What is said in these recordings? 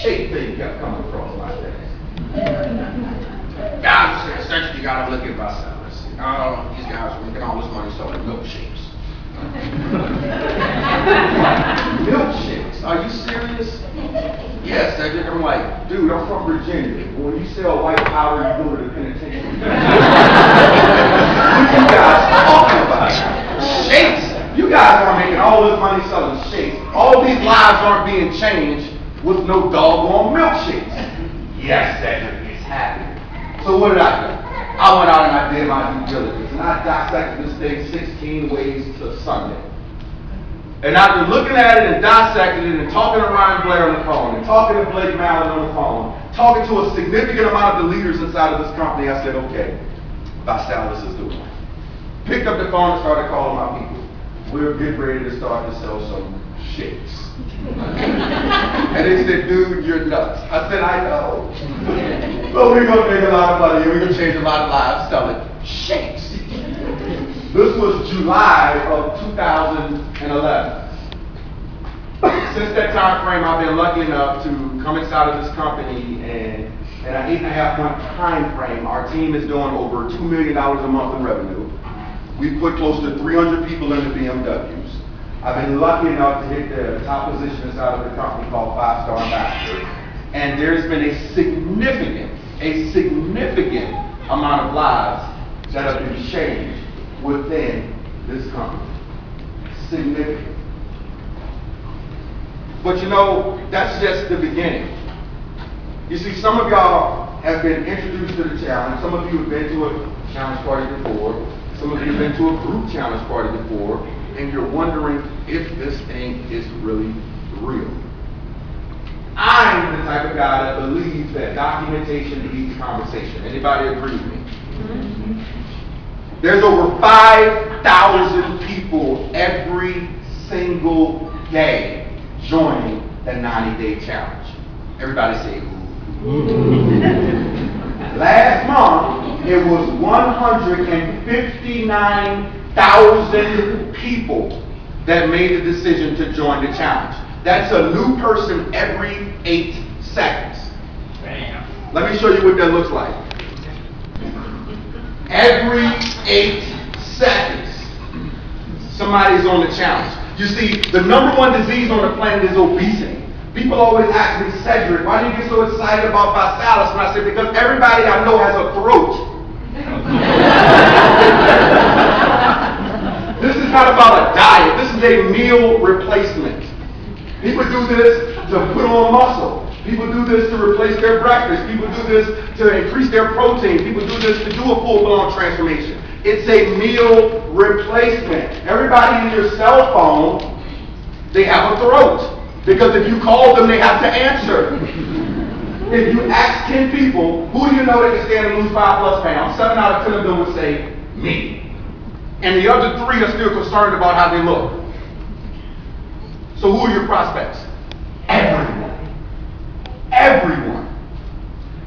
shake thing kept coming across my desk. Guys, essentially, you gotta look at Vasalis. Oh, these guys are making all this money selling milkshakes. Milkshakes? Are you serious? Yes, Cedric. I'm like, dude, I'm from Virginia. When you sell white powder, you go to the penitentiary. What are you guys talking about? Shakes? You guys aren't making all this money selling shakes. All these lives aren't being changed with no doggone milkshakes. Yes, Cedric, it's happening. So what did I do? I went out and I did my due diligence, and I dissected this thing 16 ways to Sunday. And after looking at it and dissecting it and talking to Ryan Blair on the phone and talking to Blake Mallon on the phone, talking to a significant amount of the leaders inside of this company, I said, okay, Vasalis is doing it. Picked up the phone and started calling my people. We're getting ready to start to sell some shakes. And they said, dude, you're nuts. I said, I know. But we're going to make a lot of money and we're going to change a lot of lives selling shakes. This was July of 2011. Since that time frame, I've been lucky enough to come inside of this company, and in an 8.5-month time frame, our team is doing over $2 million a month in revenue. We put close to 300 people in the BMWs. I've been lucky enough to hit the top position inside of the company called 5-Star Ambassador. And there's been a significant amount of lives that have been changed within this company. Significant. But you know, that's just the beginning. You see, some of y'all have been introduced to the challenge. Some of you have been to a challenge party before. Some of you have been to a group challenge party before. And you're wondering if this thing is really real. I'm the type of guy that believes that documentation leads conversation. Anybody agree with me? Mm-hmm. There's over 5,000 people every single day joining the 90-day challenge. Everybody say, ooh. Last month, it was 159,000 people that made the decision to join the challenge. That's a new person every 8 seconds. Bam. Let me show you what that looks like. Every 8 seconds, somebody's on the challenge. You see, the #1 disease on the planet is obesity. People always ask me, Cedric, why do you get so excited about Vasalis? And I say, because everybody I know has a throat. This is not about a diet. This is a meal replacement. People do this to put on muscle. People do this to replace their breakfast. People do this to increase their protein. People do this to do a full-blown transformation. It's a meal replacement. Everybody in your cell phone, they have a throat. Because if you call them, they have to answer. If you ask 10 people, who do you know that can stand and lose 5+ pounds? 7 out of 10 of them would say, me. And the other 3 are still concerned about how they look. So who are your prospects? Everyone. Everyone.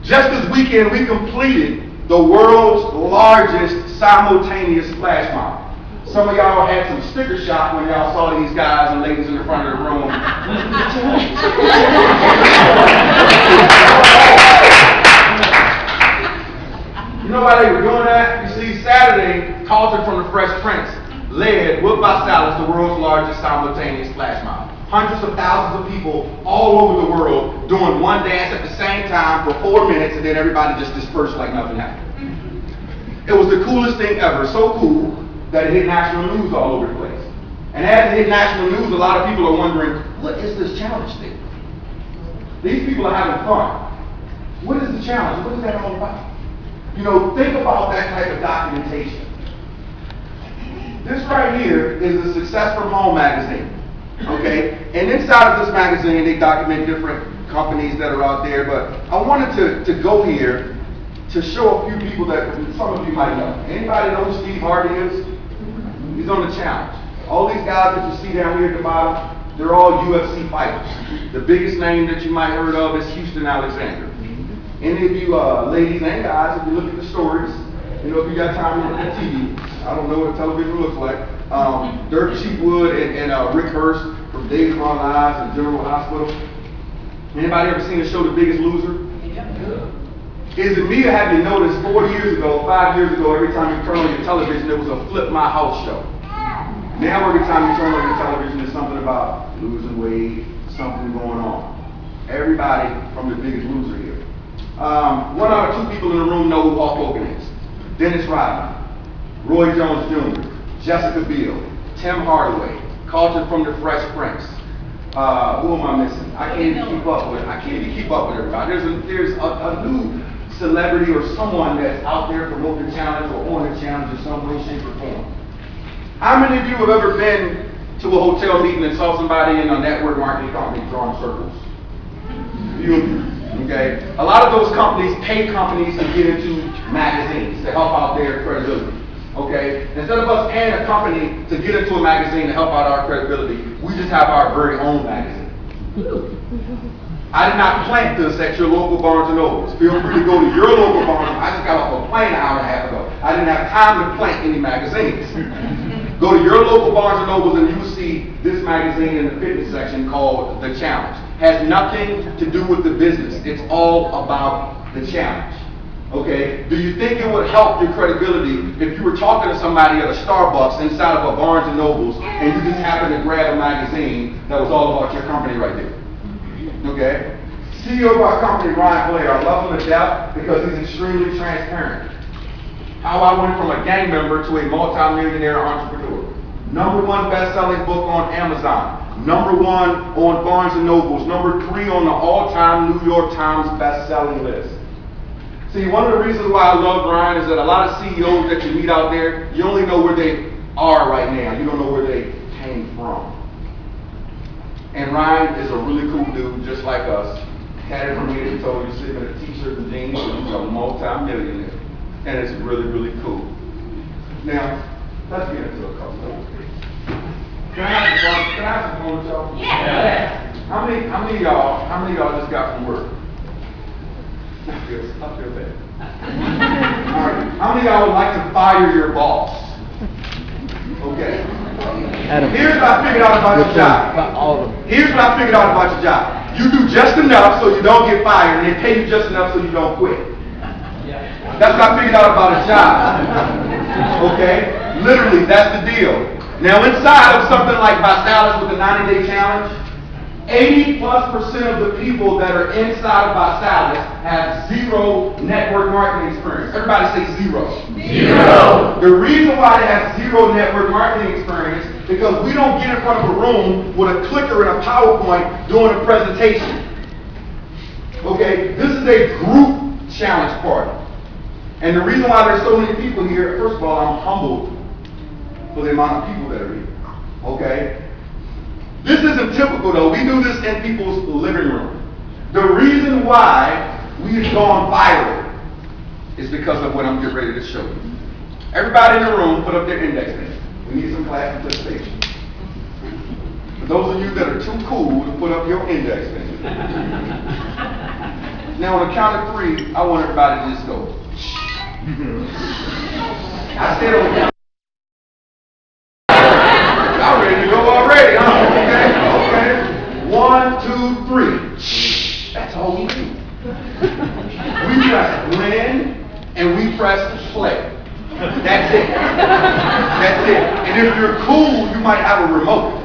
Just this weekend, we completed the world's largest simultaneous flash mob. Some of y'all had some sticker shock when y'all saw these guys and ladies in the front of the room. You know why they were doing that? You see, Saturday, Carlton from the Fresh Prince led with Vasalis the world's largest simultaneous flash mob. Hundreds of thousands of people all over the world doing one dance at the same time for 4 minutes, and then everybody just dispersed like nothing happened. It was the coolest thing ever. So cool that it hit national news all over the place. And as it hit national news, a lot of people are wondering, what is this challenge thing? These people are having fun. What is the challenge? What is that all about? You know, think about that type of documentation. This right here is the Success from Home magazine. Okay? And inside of this magazine, they document different companies that are out there, but I wanted to go here to show a few people that some of you might know. Anybody know who Steve Harvey is? He's on the challenge. All these guys that you see down here at the bottom, they're all UFC fighters. The biggest name that you might have heard of is Houston Alexander. Any of you ladies and guys, if you look at the stories, you know, if you got time to look at TV, I don't know what television looks like. Dirk Cheapwood and Rick Hurst from Days of Our Lives and General Hospital. Anybody ever seen the show The Biggest Loser? Is it me or have you noticed 4 years ago, 5 years ago, every time you turn on your television, there was a Flip My House show. Now every time you turn on your television, there's something about losing weight, something going on. Everybody from The Biggest Loser here. One out of two people in the room know who Hulk Hogan is. Dennis Rodman, Roy Jones Jr., Jessica Biel, Tim Hardaway, Carlton from The Fresh Prince. Who am I missing? I can't even keep up with everybody. There's a new celebrity or someone that's out there promoting the challenge or on the challenge in some way, shape, or form. How many of you have ever been to a hotel meeting and saw somebody in a network marketing company drawing circles? Few of you. Okay? A lot of those companies pay companies to get into magazines to help out their credibility. Okay? Instead of us paying a company to get into a magazine to help out our credibility, we just have our very own magazine. I did not plant this at your local Barnes & Nobles. Feel free to go to your local Barnes. I just got off a plane an hour and a half ago. I didn't have time to plant any magazines. Go to your local Barnes & Nobles and you will see this magazine in the fitness section called The Challenge. Has nothing to do with the business. It's all about the challenge. Okay? Do you think it would help your credibility if you were talking to somebody at a Starbucks inside of a Barnes & Nobles and you just happened to grab a magazine that was all about your company right there? Okay? CEO of our company, Ryan Blair, I love him to death because he's extremely transparent. How I went from a gang member to a multi-millionaire entrepreneur. #1 best-selling book on Amazon. #1 on Barnes & Nobles. #3 on the all-time New York Times best-selling list. See, one of the reasons why I love Ryan is that a lot of CEOs that you meet out there, you only know where they are right now. You don't know where they came from. And Ryan is a really cool dude, just like us. Had it from me to told you, sitting in a t-shirt and jeans, and he's a multi-millionaire. And it's really, really cool. Now, let's get into a couple of things. Can I have some fun with y'all? Yeah. How many of y'all just got from work? I feel bad. All right. How many of y'all would like to fire your boss? Okay. Adam. Here's what I figured out about your job. You do just enough so you don't get fired, and they pay you just enough so you don't quit. That's what I figured out about a job. Okay? Literally, that's the deal. Now, inside of something like Visalis with the 90-day challenge, 80+% of the people that are inside of Visalis have zero network marketing experience. Everybody say zero. Zero. The reason why they have zero network marketing experience is because we don't get in front of a room with a clicker and a PowerPoint doing a presentation. Okay? This is a group challenge party. And the reason why there's so many people here, first of all, I'm humbled for the amount of people that are here. Okay? This isn't typical though. We do this in people's living room. The reason why we've gone viral is because of what I'm getting ready to show you. Everybody in the room, put up their index finger. We need some class participation. For those of you that are too cool to put up your index finger. Now on the count of 3, I want everybody to just go. I said on the count. I'm ready to go already, huh? Okay. 1, 2, 3. That's all we do. We press blend and we press play. That's it. That's it. And if you're cool, you might have a remote.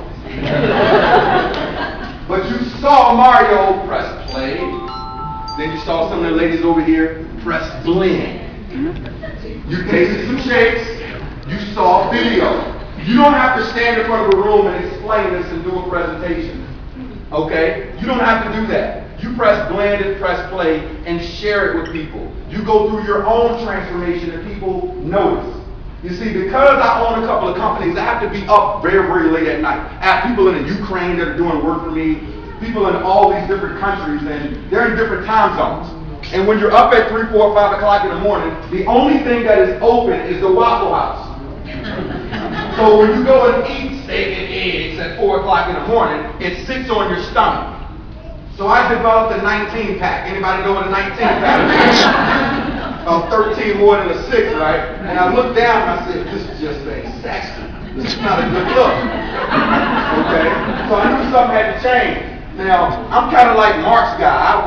But you saw Mario press play. Then you saw some of the ladies over here press blend. You tasted some shakes. You saw video. You don't have to stand in front of a room and explain this and do a presentation. Okay? You don't have to do that. You press blend and press play and share it with people. You go through your own transformation and people notice. You see, because I own a couple of companies, I have to be up very, very late at night. I have people in the Ukraine that are doing work for me, people in all these different countries, and they're in different time zones. And when you're up at 3, 4, 5 o'clock in the morning, the only thing that is open is the Waffle House. So when you go and eat steak and eggs at 4 o'clock in the morning, it sits on your stomach. So I developed a 19 pack. Anybody know what a 19 pack is? 13 more than a 6, right? And I looked down and I said, this just ain't sexy. This is not a good look. Okay? So I knew something had to change. Now, I'm kind of like Mark's guy. I was